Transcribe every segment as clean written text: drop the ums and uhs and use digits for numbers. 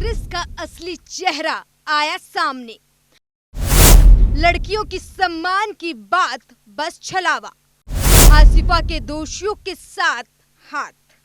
कांग्रेस का असली चेहरा आया सामने। लड़कियों की सम्मान की बात बस छलावा, आसिफा के दोषियों के साथ हाथ।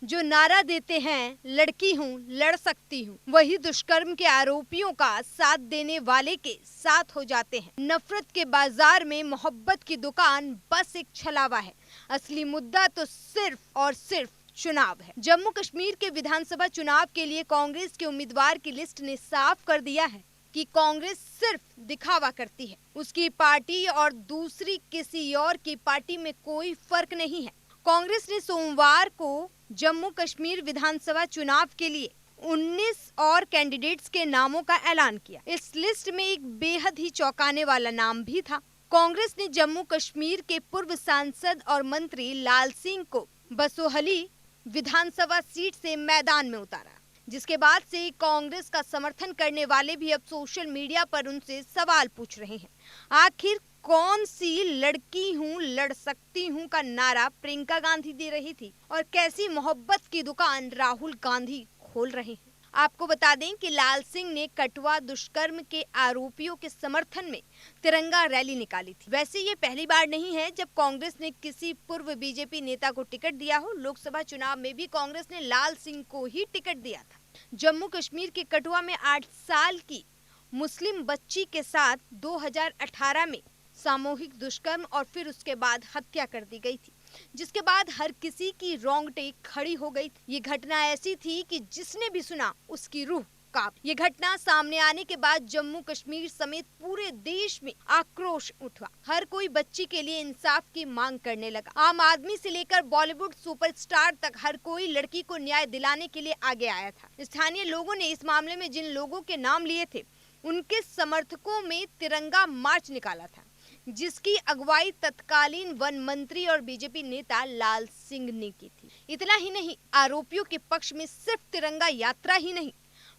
जो नारा देते हैं लड़की हूँ लड़ सकती हूँ, वही दुष्कर्म के आरोपियों का साथ देने वाले के साथ हो जाते हैं। नफरत के बाजार में मोहब्बत की दुकान बस एक छलावा है। असली मुद्दा तो सिर्फ और सिर्फ चुनाव है। जम्मू कश्मीर के विधानसभा चुनाव के लिए कांग्रेस के उम्मीदवार की लिस्ट ने साफ कर दिया है कि कांग्रेस सिर्फ दिखावा करती है। उसकी पार्टी और दूसरी किसी और की पार्टी में कोई फर्क नहीं है। कांग्रेस ने सोमवार को जम्मू कश्मीर विधानसभा चुनाव के लिए 19 और कैंडिडेट्स के नामों का ऐलान किया। इस लिस्ट में एक बेहद ही चौंकाने वाला नाम भी था। कांग्रेस ने जम्मू कश्मीर के पूर्व सांसद और मंत्री लाल सिंह को बसोहली विधानसभा सीट से मैदान में उतारा, जिसके बाद से कांग्रेस का समर्थन करने वाले भी अब सोशल मीडिया पर उनसे सवाल पूछ रहे हैं। आखिर कौन सी लड़की हूँ लड़ सकती हूँ का नारा प्रियंका गांधी दे रही थी और कैसी मोहब्बत की दुकान राहुल गांधी खोल रहे हैं। आपको बता दें कि लाल सिंह ने कठुआ दुष्कर्म के आरोपियों के समर्थन में तिरंगा रैली निकाली थी। वैसे ये पहली बार नहीं है जब कांग्रेस ने किसी पूर्व बीजेपी नेता को टिकट दिया हो। लोकसभा चुनाव में भी कांग्रेस ने लाल सिंह को ही टिकट दिया था। जम्मू कश्मीर के कठुआ में 8 साल की मुस्लिम बच्ची के साथ 2018 में सामूहिक दुष्कर्म और फिर उसके बाद हत्या कर दी गई थी, जिसके बाद हर किसी की रोंगटे खड़ी हो गई थी। ये घटना ऐसी थी कि जिसने भी सुना उसकी रूह कांप। ये घटना सामने आने के बाद जम्मू कश्मीर समेत पूरे देश में आक्रोश उठा। हर कोई बच्ची के लिए इंसाफ की मांग करने लगा। आम आदमी से लेकर बॉलीवुड सुपरस्टार तक हर कोई लड़की को न्याय दिलाने के लिए आगे आया था। स्थानीय लोगों ने इस मामले में जिन लोगों के नाम लिए थे उनके समर्थकों में तिरंगा मार्च निकाला था, जिसकी अगुवाई तत्कालीन वन मंत्री और बीजेपी नेता लाल सिंह ने की थी। इतना ही नहीं, आरोपियों के पक्ष में सिर्फ तिरंगा यात्रा ही नहीं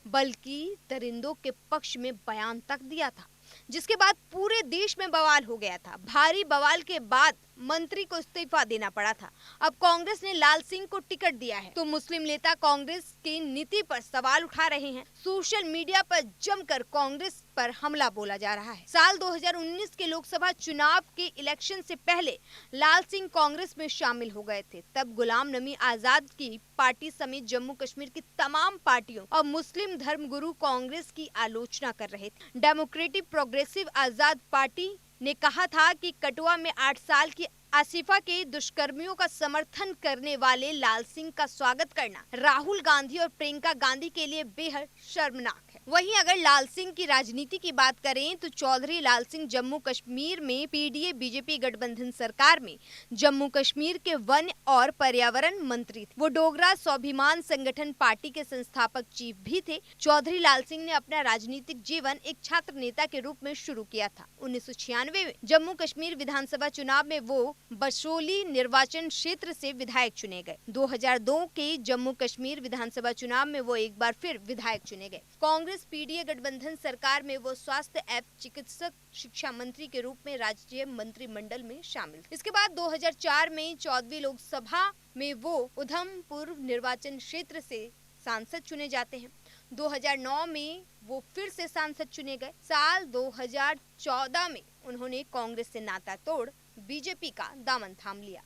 बल्कि दरिंदों के पक्ष में बयान तक दिया था, जिसके बाद पूरे देश में बवाल हो गया था। भारी बवाल के बाद मंत्री को इस्तीफा देना पड़ा था। अब कांग्रेस ने लाल सिंह को टिकट दिया है तो मुस्लिम नेता कांग्रेस की नीति पर सवाल उठा रहे हैं। सोशल मीडिया पर जमकर कांग्रेस पर हमला बोला जा रहा है। साल 2019 के लोकसभा चुनाव के इलेक्शन से पहले लाल सिंह कांग्रेस में शामिल हो गए थे। तब गुलाम नबी आजाद की पार्टी समेत जम्मू कश्मीर की तमाम पार्टियों और मुस्लिम धर्मगुरु कांग्रेस की आलोचना कर रहे थे। डेमोक्रेटिक प्रोग्रेसिव आजाद पार्टी ने कहा था कि कठुआ में 8 साल की आसिफा के दुष्कर्मियों का समर्थन करने वाले लाल सिंह का स्वागत करना राहुल गांधी और प्रियंका गांधी के लिए बेहद शर्मनाक है। वहीं अगर लाल सिंह की राजनीति की बात करें तो चौधरी लाल सिंह जम्मू कश्मीर में पीडीए बीजेपी गठबंधन सरकार में जम्मू कश्मीर के वन और पर्यावरण मंत्री थे। वो डोगरा स्वाभिमान संगठन पार्टी के संस्थापक चीफ भी थे। चौधरी लाल सिंह ने अपना राजनीतिक जीवन एक छात्र नेता के रूप में शुरू किया था। 1996 में जम्मू कश्मीर विधानसभा चुनाव में वो बसोली निर्वाचन क्षेत्र से विधायक चुने गए। 2002 के जम्मू कश्मीर विधानसभा चुनाव में वो एक बार फिर विधायक चुने गए। कांग्रेस पीडीए गठबंधन सरकार में वो स्वास्थ्य एवं चिकित्सक शिक्षा मंत्री के रूप में राज्य मंत्रिमंडल में शामिल। इसके बाद 2004 में 14वीं लोकसभा में वो उधमपुर निर्वाचन क्षेत्र से सांसद चुने जाते हैं। 2009 में वो फिर से सांसद चुने गए। साल 2014 में उन्होंने कांग्रेस से नाता तोड़ बीजेपी का दामन थाम लिया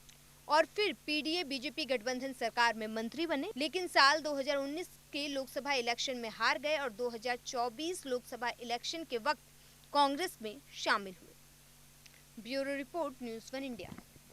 और फिर पीडीए बीजेपी गठबंधन सरकार में मंत्री बने, लेकिन साल 2019 के लोकसभा इलेक्शन में हार गए और 2024 लोकसभा इलेक्शन के वक्त कांग्रेस में शामिल हुए। Bureau report, news 1 India.